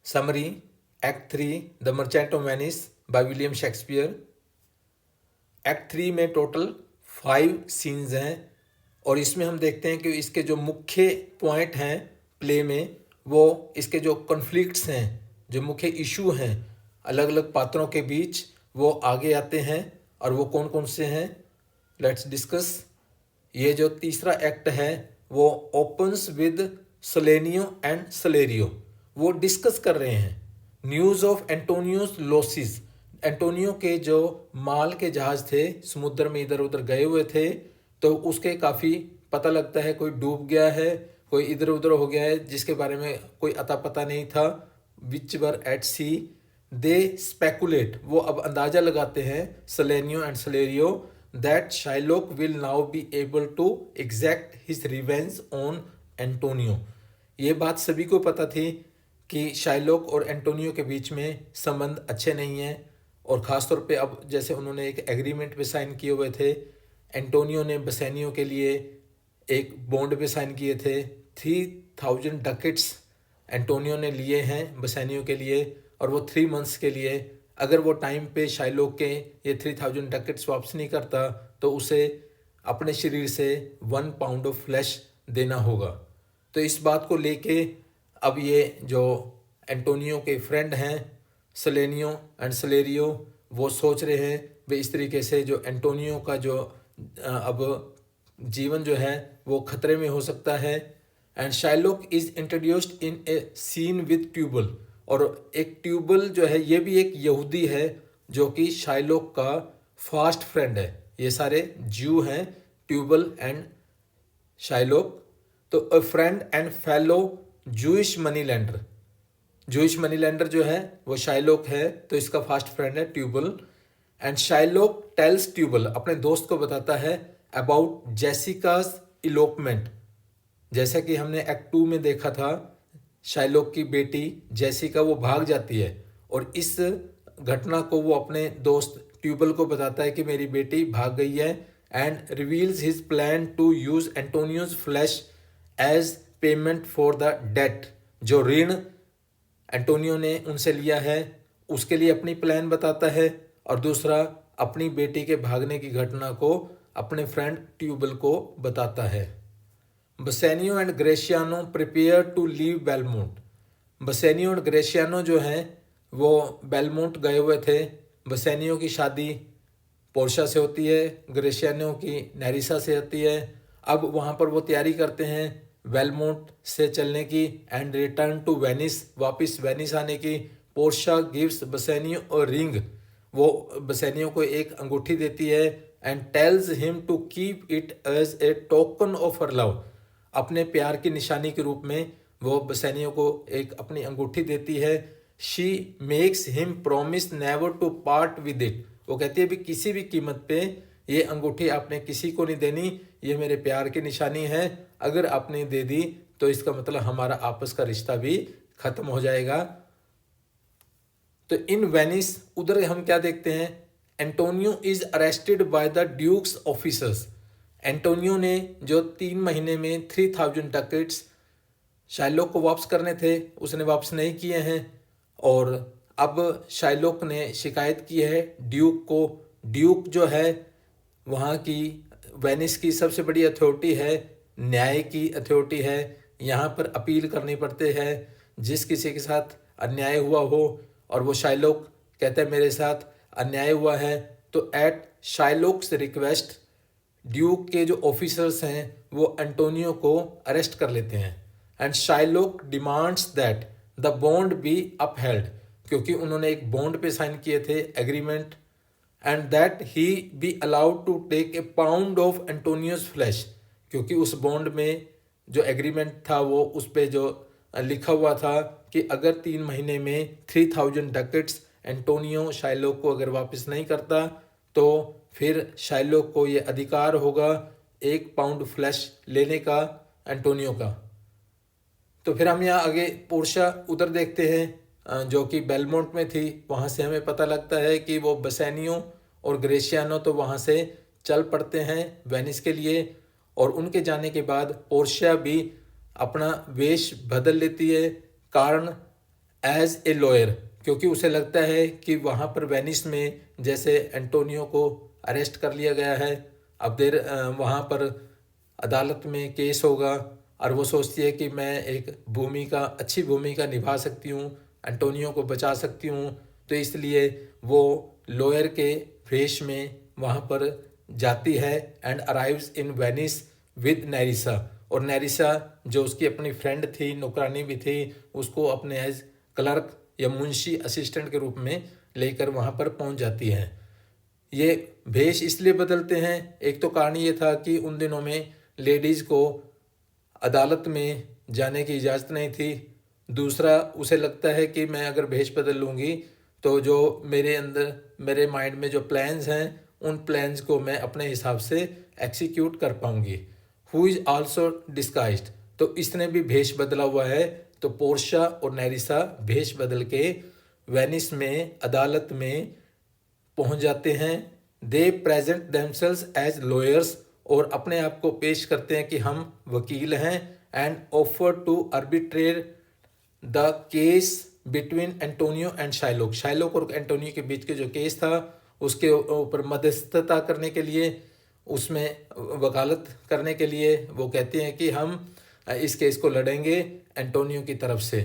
Summary act 3 the merchant of Venice by William Shakespeare. Act 3 में total 5 scenes हैं और इसमें हम देखते हैं कि इसके जो मुख्य पॉइंट हैं प्ले में, वो इसके जो कॉन्फ्लिक्ट्स हैं, जो मुख्य इशू हैं अलग अलग पात्रों के बीच, वो आगे आते हैं। और वो कौन कौन से हैं, लेट्स डिस्कस। ये जो तीसरा एक्ट है वो ओपन्स विद सलेनियो एंड सलेरियो। वो डिस्कस कर रहे हैं न्यूज़ ऑफ एंटोनियोस लॉसेस। एंटोनियो के जो माल के जहाज थे, समुद्र में इधर उधर गए हुए थे, तो उसके काफ़ी पता लगता है कोई डूब गया है, कोई इधर उधर हो गया है, जिसके बारे में कोई अता पता नहीं था। विच were at C they speculate, वो अब अंदाजा लगाते हैं Solanio and Salerio that Shylock will now be able to exact his revenge on Antonio. ये बात सभी को पता थी कि शाइलॉक और एंटोनियो के बीच में संबंध अच्छे नहीं हैं। और ख़ासतौर पे अब जैसे उन्होंने एक एग्रीमेंट पे साइन किए हुए थे, एंटोनियो ने बसेनियो के लिए एक बॉन्ड पे साइन किए थे। 3000 डकेट्स एंटोनियो ने लिए हैं बसेनियो के लिए, और वो 3 मंथ्स के लिए। अगर वो टाइम पे शाइलॉक के ये 3000 डकेट्स वापस नहीं करता तो उसे अपने शरीर से 1 पाउंड ऑफ फ्लैश देना होगा। तो इस बात को लेके अब ये जो एंटोनियो के फ्रेंड हैं सलेनियो एंड सलेरियो, वो सोच रहे हैं भाई इस तरीके से जो एंटोनियो का जो अब जीवन जो है वो खतरे में हो सकता है। And Shylock is introduced in a scene with Tubal. और एक ट्यूबल जो है ये भी एक यहूदी है जो कि शाइलॉक का फास्ट फ्रेंड है। ये सारे ज्यू हैं, ट्यूबल एंड शाइलॉक। तो a friend and fellow Jewish money lender. Jewish money lender जो है वो शाइलॉक है, तो इसका फास्ट फ्रेंड है Tubal. And Shylock tells Tubal, अपने दोस्त को बताता है अबाउट जेसिकास इलोपमेंट। जैसा कि हमने एक्ट 2 में देखा था, शाइलॉक की बेटी जेसिका वो भाग जाती है, और इस घटना को वो अपने दोस्त ट्यूबल को बताता है कि मेरी बेटी भाग गई है। And reveals his plan to use Antonio's flesh as payment for the debt. जो ऋण एंटोनियो ने उनसे लिया है उसके लिए अपनी प्लान बताता है, और दूसरा अपनी बेटी के भागने की घटना को अपने फ्रेंड ट्यूबल को बताता है। Bassanio and Gratiano prepare to leave Belmont. Bassanio and Gratiano जो हैं वो बेलमोंट गए हुए थे। बसेनियो की शादी पोर्शा से होती है, ग्रेशियानो की नेरिसा से होती है। अब वहाँ पर वो तैयारी करते हैं बेलमोंट से चलने की एंड रिटर्न टू वेनिस, वापस वेनिस आने की। Portia gives Bassanio a ring, वो बसेनियो को एक अंगूठी देती है। And tells him to keep it as a token of her love, अपने प्यार की निशानी के रूप में वो बसेनियो को एक अपनी अंगूठी देती है। She makes him promise never to part with it, वो कहती है भी किसी भी कीमत पे ये अंगूठी आपने किसी को नहीं देनी, ये मेरे प्यार की निशानी है। अगर आपने दे दी तो इसका मतलब हमारा आपस का रिश्ता भी खत्म हो जाएगा। तो इन वेनिस उधर हम क्या देखते हैं, Antonio is arrested by the duke's officers. Antonio ने जो 3 महीने में 3000 डकेट्स शाइलॉक को वापस करने थे उसने वापस नहीं किए हैं, और अब शाइलॉक ने शिकायत की है ड्यूक को। ड्यूक जो है वहाँ की वेनिस की सबसे बड़ी अथॉरिटी है, न्याय की अथॉरिटी है। यहाँ पर अपील करनी पड़ते हैं जिस किसी के साथ अन्याय हुआ हो, और वो शाइलॉक कहता है मेरे साथ अन्याय हुआ है, तो एट शाइलॉक्स रिक्वेस्ट ड्यूक के जो ऑफिसर्स हैं वो एंटोनियो को अरेस्ट कर लेते हैं। And Shylock demands that the bond be upheld, क्योंकि उन्होंने एक बॉन्ड पे साइन किए थे agreement. And that he be allowed to take a pound of Antonio's flesh, क्योंकि उस बॉन्ड में जो एग्रीमेंट था वो उस पे जो लिखा हुआ था कि अगर 3 महीने में 3000 डकेट्स एंटोनियो शाइलॉक को अगर वापस नहीं करता तो फिर शाइलॉक को ये अधिकार होगा 1 पाउंड फ्लैश लेने का एंटोनियो का। तो फिर हम यहाँ आगे पोर्शा उधर देखते हैं जो कि बेलमोंट में थी। वहाँ से हमें पता लगता है कि वो बसेनियो और ग्रेशियानो तो वहाँ से चल पड़ते हैं वेनिस के लिए, और उनके जाने के बाद पोर्शिया भी अपना वेश बदल लेती है। कारण एज ए लॉयर, क्योंकि उसे लगता है कि वहाँ पर वेनिस में जैसे एंटोनियो को अरेस्ट कर लिया गया है, अब वहाँ पर अदालत में केस होगा और वो सोचती है कि मैं एक अच्छी भूमिका निभा सकती हूँ, एंटोनियो को बचा सकती हूँ, तो इसलिए वो लॉयर के वेश में वहाँ पर जाती है and arrives in Venice with नेरिसा। और नेरिसा जो उसकी अपनी फ्रेंड थी, नौकरानी भी थी, उसको अपने एज क्लर्क या मुंशी असिस्टेंट के रूप में लेकर वहाँ पर पहुँच जाती है। ये भेष इसलिए बदलते हैं, एक तो कारण ये था कि उन दिनों में लेडीज़ को अदालत में जाने की इजाज़त नहीं थी। दूसरा, उसे लगता है कि मैं अगर भेष बदल लूँगी तो जो मेरे माइंड में जो प्लान्स हैं, उन प्लान्स को मैं अपने हिसाब से एक्सिक्यूट कर पाऊँगी। हु इज़ आल्सो डिस्गाइज्ड, तो इसने भी भेष बदला हुआ है। तो पोर्शा और नेरिसा भेष बदल के वेनिस में अदालत में पहुंच जाते हैं। They present themselves as lawyers, और अपने आप को पेश करते हैं कि हम वकील हैं, and offer to arbitrate the case between Antonio and Shylock. Shylock और एंटोनियो के बीच के जो केस था उसके ऊपर मध्यस्थता करने के लिए, उसमें वकालत करने के लिए वो कहते हैं कि हम इस केस को लड़ेंगे एंटोनियो की तरफ से।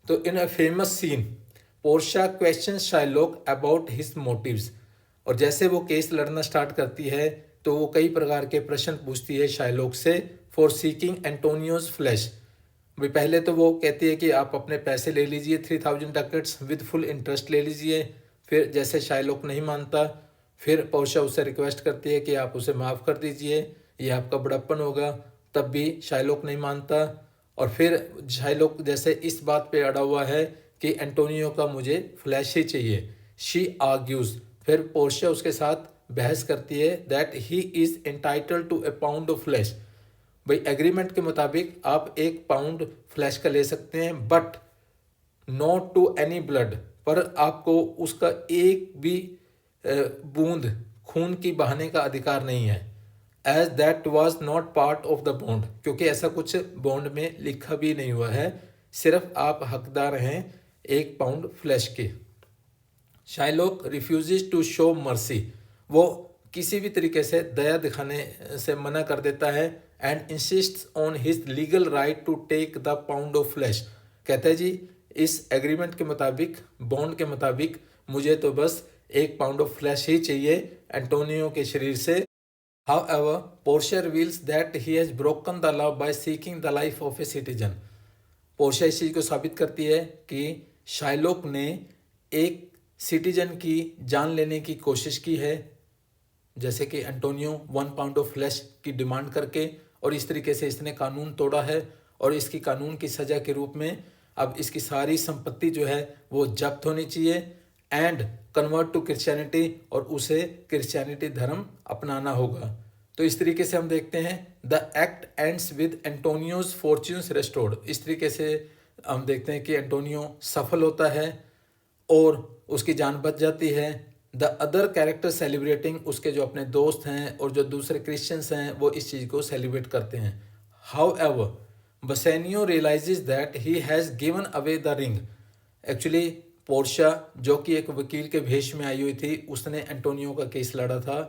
तो in a famous scene Portia question Shylock about his motives, और जैसे वो केस लड़ना स्टार्ट करती है तो वो कई प्रकार के प्रश्न पूछती है शाइलोक से फॉर सीकिंग एंटोनियोज फ्लैश। भाई पहले तो वो कहती है कि आप अपने पैसे ले लीजिए 3000 डकेट्स विद फुल इंटरेस्ट ले लीजिए। फिर जैसे शाइलोक नहीं मानता, फिर पोर्शा उससे रिक्वेस्ट करती है कि आप उसे माफ़ कर दीजिए, ये आपका बड़प्पन होगा, तब भी शाइलोक नहीं मानता। और फिर शाइलोक जैसे इस बात पे अड़ा हुआ है कि एंटोनियो का मुझे फ्लैश ही चाहिए, शी आर्ग्यूज, फिर पोर्शा उसके साथ बहस करती है that he is entitled to a pound of flesh. भाई एग्रीमेंट के मुताबिक आप 1 पाउंड फ्लैश का ले सकते हैं, but not to any blood, पर आपको उसका एक भी बूंद खून की बहाने का अधिकार नहीं है। As that was not part of the bond, क्योंकि ऐसा कुछ बॉन्ड में लिखा भी नहीं हुआ है, सिर्फ आप हकदार हैं 1 पाउंड फ्लैश के। शाइलोक रिफ्यूजेस टू शो मर्सी, वो किसी भी तरीके से दया दिखाने से मना कर देता है, and insists on his legal right to take the pound of flesh. कहता है जी इस एग्रीमेंट के मुताबिक, बॉन्ड के मुताबिक मुझे तो बस 1 पाउंड ऑफ फ्लैश ही चाहिए एंटोनियो के शरीर से। However, Portia reveals that he has broken the law by seeking the life of a citizen. Portia इस चीज़ को साबित करती है कि शाइलोक ने एक सिटीजन की जान लेने की कोशिश की है, जैसे कि एंटोनियो 1 पाउंड ऑफ फ्लैश की डिमांड करके, और इस तरीके से इसने कानून तोड़ा है, और इसकी कानून की सज़ा के रूप में अब इसकी सारी संपत्ति जो है वो जब्त होनी चाहिए एंड कन्वर्ट टू क्रिश्चियनिटी, और उसे क्रिश्चियनिटी धर्म अपनाना होगा। तो इस तरीके से हम देखते हैं the act ends with Antonio's fortunes restored. इस तरीके से हम देखते हैं कि एंटोनियो सफल होता है और उसकी जान बच जाती है। द अदर कैरेक्टर सेलिब्रेटिंग, उसके जो अपने दोस्त हैं और जो दूसरे क्रिश्चियंस हैं वो इस चीज़ को सेलिब्रेट करते हैं। However Bassanio realises that he has given away the ring. Actually Portia जो कि एक वकील के भेष में आई हुई थी, उसने एंटोनियो का केस लड़ा था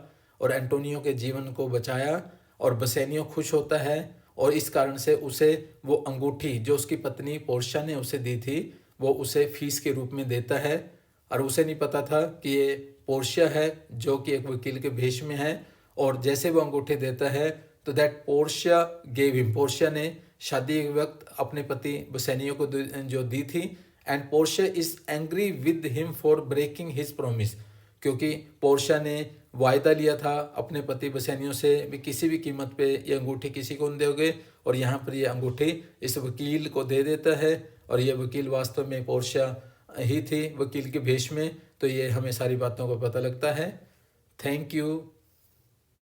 और एंटोनियो के जीवन को बचाया, और बसेनियो खुश होता है, और इस कारण से उसे वो अंगूठी जो उसकी पत्नी पोर्शिया ने उसे दी थी वो उसे फीस के रूप में देता है। और उसे नहीं पता था कि ये पोर्शिया है जो कि एक वकील के भेष में है, और जैसे वो अंगूठी देता है तो that Portia gave him, Portia ने शादी के वक्त अपने पति बसेनियो को जो दी थी, and Portia is angry with him for breaking his promise, क्योंकि पोर्शिया ने वायदा लिया था अपने पति बसेनियो से भी किसी भी कीमत पे ये अंगूठी किसी को नहीं दोगे, और यहाँ पर ये अंगूठी इस वकील को दे देता है, और ये वकील वास्तव में पोर्शिया ही थी वकील के भेष में। तो ये हमें सारी बातों का पता लगता है। Thank you.